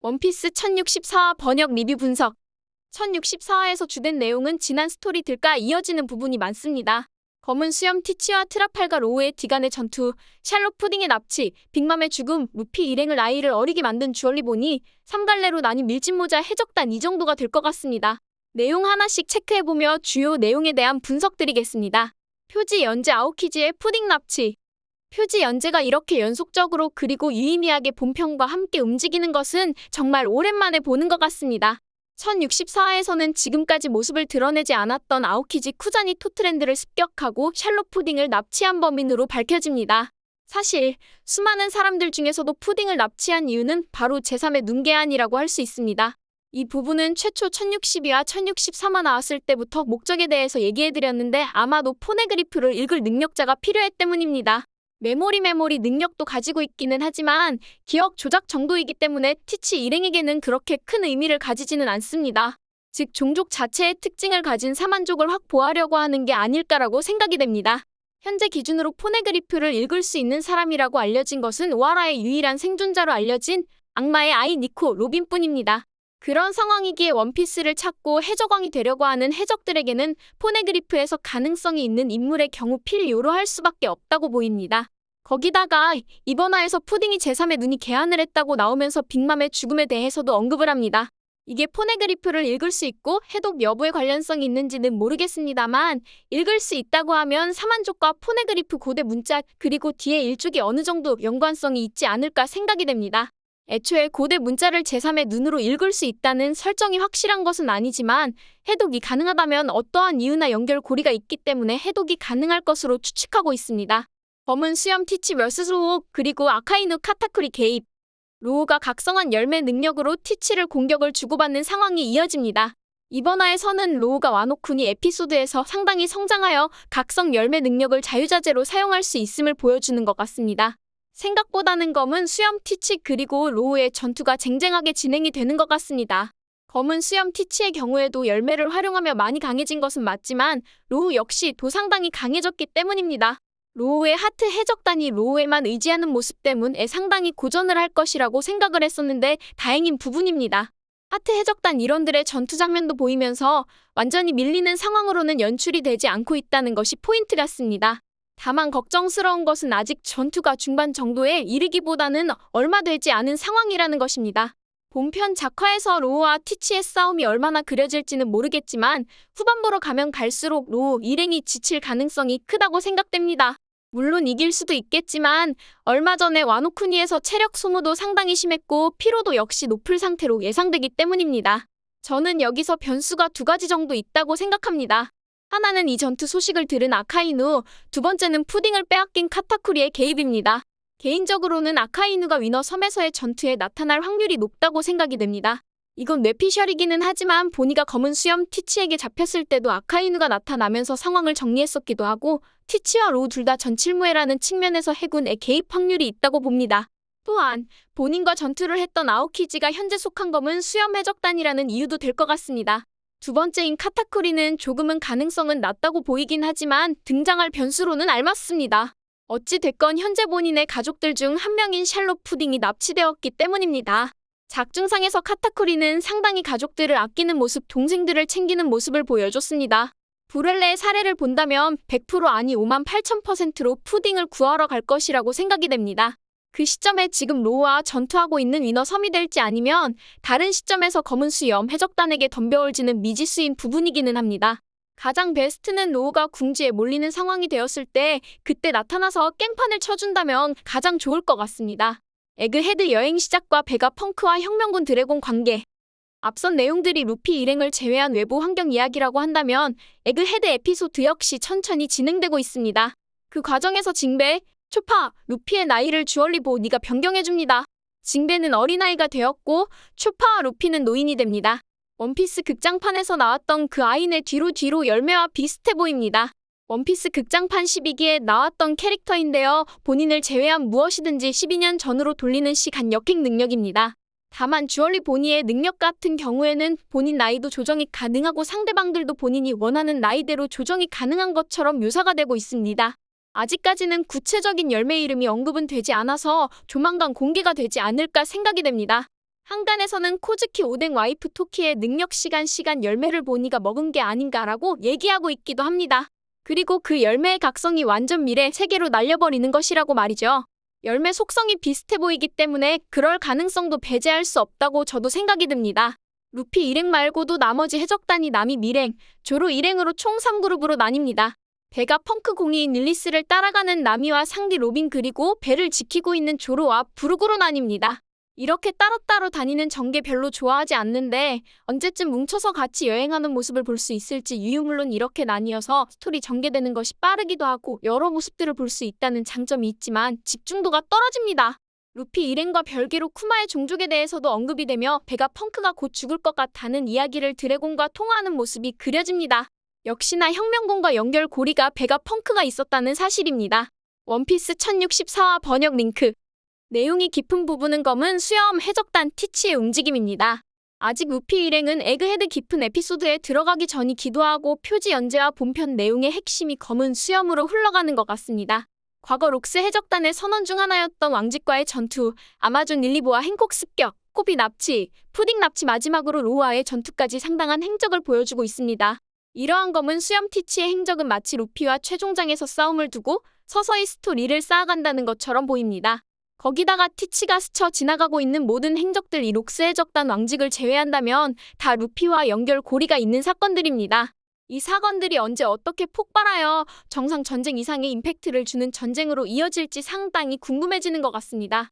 원피스 1064화 번역 리뷰 분석. 1064화에서 주된 내용은 지난 스토리들과 이어지는 부분이 많습니다. 검은 수염 티치와 트라팔가 로우의 디간의 전투, 샬롯 푸딩의 납치, 빅맘의 죽음, 루피 일행을 아이를 어리게 만든 주얼리 보니, 3갈래로 나뉜 밀짚모자 해적단 이 정도가 될 것 같습니다. 내용 하나씩 체크해보며 주요 내용에 대한 분석드리겠습니다. 표지 연재 아오키지의 푸딩 납치. 표지 연재가 이렇게 연속적으로 그리고 유의미하게 본편과 함께 움직이는 것은 정말 오랜만에 보는 것 같습니다. 1064화에서는 지금까지 모습을 드러내지 않았던 아오키지 쿠자니 토트랜드를 습격하고 샬롯 푸딩을 납치한 범인으로 밝혀집니다. 사실 수많은 사람들 중에서도 푸딩을 납치한 이유는 바로 제3의 눈계안이라고 할 수 있습니다. 이 부분은 최초 1062와 1063화 나왔을 때부터 목적에 대해서 얘기해드렸는데 아마도 포네그리프를 읽을 능력자가 필요했기 때문입니다. 메모리 능력도 가지고 있기는 하지만 기억 조작 정도이기 때문에 티치 일행에게는 그렇게 큰 의미를 가지지는 않습니다. 즉 종족 자체의 특징을 가진 사만족을 확보하려고 하는 게 아닐까라고 생각이 됩니다. 현재 기준으로 포네그리프를 읽을 수 있는 사람이라고 알려진 것은 오하라의 유일한 생존자로 알려진 악마의 아이 니코 로빈뿐입니다. 그런 상황이기에 원피스를 찾고 해적왕이 되려고 하는 해적들에게는 포네그리프에서 가능성이 있는 인물의 경우 필요로 할 수밖에 없다고 보입니다. 거기다가 이번 화에서 푸딩이 제3의 눈이 개안을 했다고 나오면서 빅맘의 죽음에 대해서도 언급을 합니다. 이게 포네그리프를 읽을 수 있고 해독 여부에 관련성이 있는지는 모르겠습니다만 읽을 수 있다고 하면 사만족과 포네그리프 고대 문자 그리고 뒤에 일족이 어느 정도 연관성이 있지 않을까 생각이 됩니다. 애초에 고대 문자를 제3의 눈으로 읽을 수 있다는 설정이 확실한 것은 아니지만 해독이 가능하다면 어떠한 이유나 연결고리가 있기 때문에 해독이 가능할 것으로 추측하고 있습니다. 검은 수염 티치 vs 로우 그리고 아카이누 카타쿠리 개입. 로우가 각성한 열매 능력으로 티치를 공격을 주고받는 상황이 이어집니다. 이번 화에서는 로우가 와노쿠니 에피소드에서 상당히 성장하여 각성 열매 능력을 자유자재로 사용할 수 있음을 보여주는 것 같습니다. 생각보다는 검은 수염 티치 그리고 로우의 전투가 쟁쟁하게 진행이 되는 것 같습니다. 검은 수염 티치의 경우에도 열매를 활용하며 많이 강해진 것은 맞지만 로우 역시 도 상당히 강해졌기 때문입니다. 로우의 하트 해적단이 로우에만 의지하는 모습 때문에 상당히 고전을 할 것이라고 생각을 했었는데 다행인 부분입니다. 하트 해적단 일원들의 전투 장면도 보이면서 완전히 밀리는 상황으로는 연출이 되지 않고 있다는 것이 포인트 같습니다. 다만 걱정스러운 것은 아직 전투가 중반 정도에 이르기보다는 얼마 되지 않은 상황이라는 것입니다. 본편 작화에서 로우와 티치의 싸움이 얼마나 그려질지는 모르겠지만 후반부로 가면 갈수록 로우 일행이 지칠 가능성이 크다고 생각됩니다. 물론 이길 수도 있겠지만 얼마 전에 와노쿠니에서 체력 소모도 상당히 심했고 피로도 역시 높을 상태로 예상되기 때문입니다. 저는 여기서 변수가 두 가지 정도 있다고 생각합니다. 하나는 이 전투 소식을 들은 아카이누, 두 번째는 푸딩을 빼앗긴 카타쿠리의 개입입니다. 개인적으로는 아카이누가 위너 섬에서의 전투에 나타날 확률이 높다고 생각이 됩니다. 이건 뇌피셜이기는 하지만 보니가 검은 수염 티치에게 잡혔을 때도 아카이누가 나타나면서 상황을 정리했었기도 하고 티치와 로우 둘 다 전칠무해라는 측면에서 해군의 개입 확률이 있다고 봅니다. 또한 본인과 전투를 했던 아오키지가 현재 속한 검은 수염 해적단이라는 이유도 될 것 같습니다. 두 번째인 카타쿠리는 조금은 가능성은 낮다고 보이긴 하지만 등장할 변수로는 알맞습니다. 어찌됐건 현재 본인의 가족들 중 한 명인 샬롯 푸딩이 납치되었기 때문입니다. 작중상에서 카타쿠리는 상당히 가족들을 아끼는 모습, 동생들을 챙기는 모습을 보여줬습니다. 브렐레의 사례를 본다면 100% 아니 58,000%로 푸딩을 구하러 갈 것이라고 생각이 됩니다. 그 시점에 지금 로우와 전투하고 있는 위너 섬이 될지 아니면 다른 시점에서 검은 수염 해적단에게 덤벼올지는 미지수인 부분이기는 합니다. 가장 베스트는 로우가 궁지에 몰리는 상황이 되었을 때 그때 나타나서 깽판을 쳐준다면 가장 좋을 것 같습니다. 에그헤드 여행 시작과 베가 펑크와 혁명군 드래곤 관계. 앞선 내용들이 루피 일행을 제외한 외부 환경 이야기라고 한다면 에그헤드 에피소드 역시 천천히 진행되고 있습니다. 그 과정에서 징베, 초파, 루피의 나이를 주얼리 보니가 변경해줍니다. 징베는 어린아이가 되었고 초파와 루피는 노인이 됩니다. 원피스 극장판에서 나왔던 그 아이네 뒤로 열매와 비슷해 보입니다. 원피스 극장판 12기에 나왔던 캐릭터인데요. 본인을 제외한 무엇이든지 12년 전으로 돌리는 시간 역행 능력입니다. 다만 주얼리 보니의 능력 같은 경우에는 본인 나이도 조정이 가능하고 상대방들도 본인이 원하는 나이대로 조정이 가능한 것처럼 묘사가 되고 있습니다. 아직까지는 구체적인 열매 이름이 언급은 되지 않아서 조만간 공개가 되지 않을까 생각이 됩니다. 한간에서는 코즈키 오뎅 와이프 토키의 능력 시간 열매를 보니가 먹은 게 아닌가라고 얘기하고 있기도 합니다. 그리고 그 열매의 각성이 완전 미래 세계로 날려버리는 것이라고 말이죠. 열매 속성이 비슷해 보이기 때문에 그럴 가능성도 배제할 수 없다고 저도 생각이 듭니다. 루피 일행 말고도 나머지 해적단이 나미 일행, 조로 일행으로 총 3그룹으로 나뉩니다. 배가 펑크 공이인 릴리스를 따라가는 나미와 상디 로빈 그리고 배를 지키고 있는 조로와 부르그로 나뉩니다. 이렇게 따로따로 다니는 전개 별로 좋아하지 않는데 언제쯤 뭉쳐서 같이 여행하는 모습을 볼 수 있을지 물론 이렇게 나뉘어서 스토리 전개되는 것이 빠르기도 하고 여러 모습들을 볼 수 있다는 장점이 있지만 집중도가 떨어집니다. 루피 일행과 별개로 쿠마의 종족에 대해서도 언급이 되며 배가 펑크가 곧 죽을 것 같다는 이야기를 드래곤과 통화하는 모습이 그려집니다. 역시나 혁명군과 연결고리가 배가 펑크가 있었다는 사실입니다. 원피스 1064화 번역 링크. 내용이 깊은 부분은 검은 수염 해적단 티치의 움직임입니다. 아직 루피 일행은 에그헤드 깊은 에피소드에 들어가기 전이기도 하고 표지 연재와 본편 내용의 핵심이 검은 수염으로 흘러가는 것 같습니다. 과거 록스 해적단의 선원 중 하나였던 왕직과의 전투, 아마존 릴리보와 행콕 습격, 코비 납치, 푸딩 납치 마지막으로 로우와의 전투까지 상당한 행적을 보여주고 있습니다. 이러한 검은 수염 티치의 행적은 마치 루피와 최종장에서 싸움을 두고 서서히 스토리를 쌓아간다는 것처럼 보입니다. 거기다가 티치가 스쳐 지나가고 있는 모든 행적들 이 록스 해적단 왕직을 제외한다면 다 루피와 연결고리가 있는 사건들입니다. 이 사건들이 언제 어떻게 폭발하여 정상 전쟁 이상의 임팩트를 주는 전쟁으로 이어질지 상당히 궁금해지는 것 같습니다.